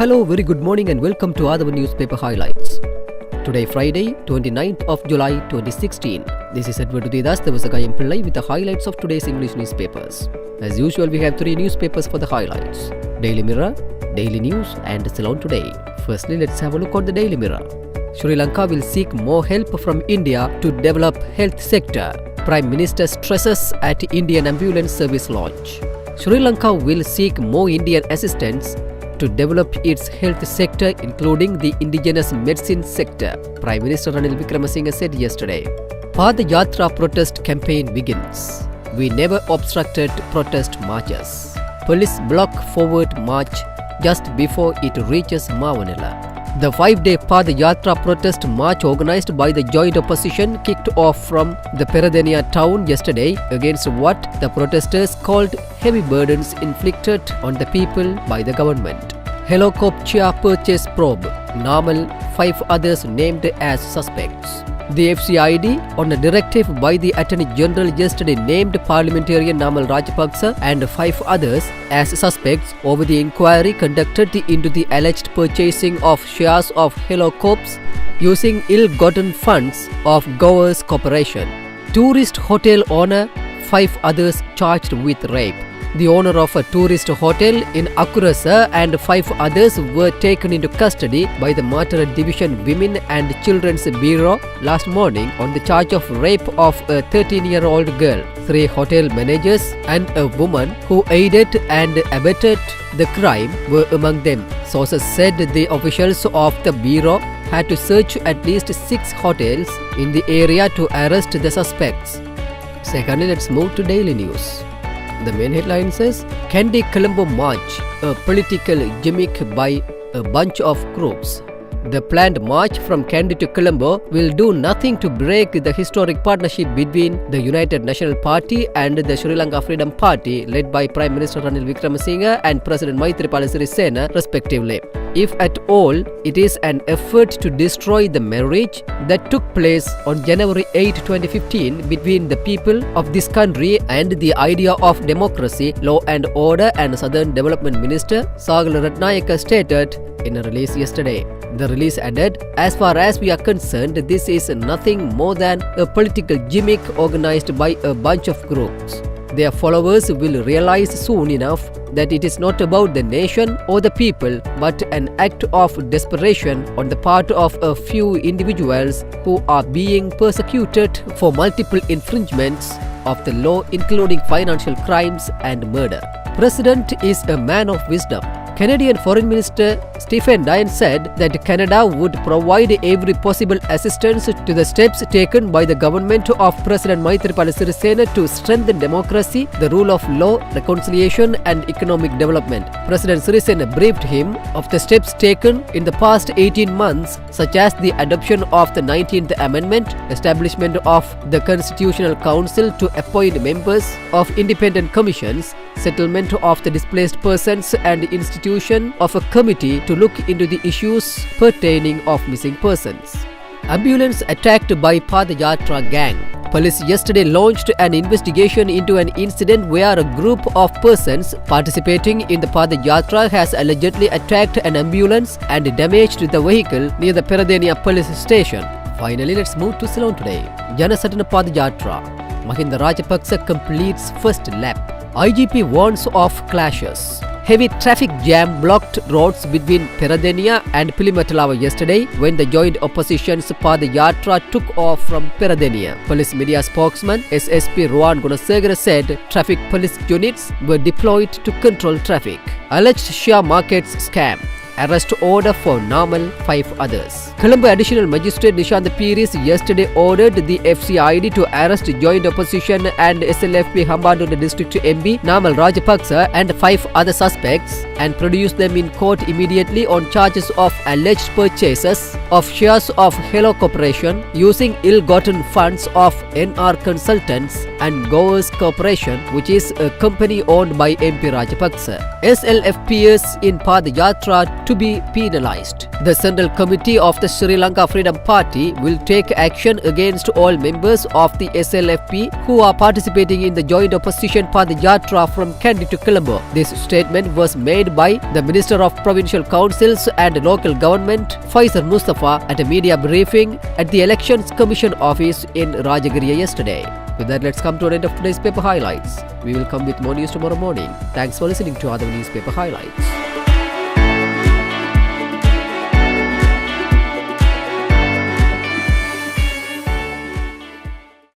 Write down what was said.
Hello, very good morning and welcome to Athavan newspaper highlights. Today Friday, 29th of July 2016. This is Edward Udidas, Devasakayam Pillai with the highlights of today's English newspapers. As usual, we have three newspapers for the highlights: Daily Mirror, Daily News and Ceylon Today. Firstly, let's have a look at the Daily Mirror. Sri Lanka will seek more help from India to develop health sector. Prime Minister stresses at Indian ambulance service launch. Sri Lanka will seek more Indian assistance to develop its health sector, including the indigenous medicine sector, Prime Minister Ranil Wickremesinghe said yesterday. Padayatra protest campaign begins. We never obstructed protest marches. Police block forward march just before it reaches Mavanella. The 5-day Padayatra protest march organized by the joint opposition kicked off from the Peradeniya town yesterday against what the protesters called heavy burdens inflicted on the people by the government. Helicopter purchase probe. Namal, 5 others named as suspects. The FCID, on a directive by the Attorney General yesterday, named parliamentarian Namal Rajapaksa and 5 others as suspects over the inquiry conducted into the alleged purchasing of shares of helicopters using ill-gotten funds of Goa's corporation. Tourist hotel owner, 5 others charged with rape. The owner of a tourist hotel in Akurasa and 5 others were taken into custody by the Matara Division Women and Children's Bureau last morning on the charge of rape of a 13-year-old girl. 3 hotel managers and a woman who aided and abetted the crime were among them. Sources said the officials of the Bureau had to search at least 6 hotels in the area to arrest the suspects. Secondly, let's move to Daily News. The main headline says, Kandy Colombo March, a political gimmick by a bunch of groups. The planned march from Kandy to Colombo will do nothing to break the historic partnership between the United National Party and the Sri Lanka Freedom Party, led by Prime Minister Ranil Wickremesinghe and President Maithripala Sirisena, respectively. If at all, it is an effort to destroy the marriage that took place on January 8, 2015 between the people of this country and the idea of democracy, law and order, and Southern Development Minister Sagala Ratnayaka stated in a release yesterday. The release added, as far as we are concerned, this is nothing more than a political gimmick organized by a bunch of groups. Their followers will realize soon enough that it is not about the nation or the people, but an act of desperation on the part of a few individuals who are being persecuted for multiple infringements of the law, including financial crimes and murder. President is a man of wisdom. Canadian Foreign Minister Stephen Dyan said that Canada would provide every possible assistance to the steps taken by the government of President Maithripala Sirisena to strengthen democracy, the rule of law, reconciliation and economic development. President Sirisena briefed him of the steps taken in the past 18 months, such as the adoption of the 19th Amendment, establishment of the Constitutional Council to appoint members of independent commissions, settlement of the displaced persons and institution of a committee to look into the issues pertaining of missing persons. Ambulance attacked by Padayatra gang. Police yesterday launched an investigation into an incident where a group of persons participating in the Padayatra has allegedly attacked an ambulance and damaged the vehicle near the Peradeniya police station. Finally, let's move to Ceylon Today. Janasatana Padayatra. Mahinda Rajapaksa completes first lap. IGP warns of clashes. Heavy traffic jam blocked roads between Peradeniya and Pilimatalawa yesterday when the joint opposition's Padayatra took off from Peradeniya. Police media spokesman SSP Rohan Gunasegara said traffic police units were deployed to control traffic. Alleged share markets scam. Arrest order for Namal, 5 others. Colombo Additional Magistrate Nishant Piris yesterday ordered the FCID to arrest joint opposition and SLFP Hambantota District MP Namal Rajapaksa and 5 other suspects and produce them in court immediately on charges of alleged purchases of shares of Hello Corporation using ill-gotten funds of NR consultants and Goers Corporation, which is a company owned by MP Rajapaksa. SLFPers in Padayatra to be penalized. The Central Committee of the Sri Lanka Freedom Party will take action against all members of the SLFP who are participating in the joint opposition Padayatra from Kandy to Colombo. This statement was made by the Minister of Provincial Councils and Local Government, Faisal Mustafa, at a media briefing at the Elections Commission office in Rajagiriya yesterday. With that, let's come to an end of today's paper highlights. We will come with more news tomorrow morning. Thanks for listening to Athavan Newspaper Highlights.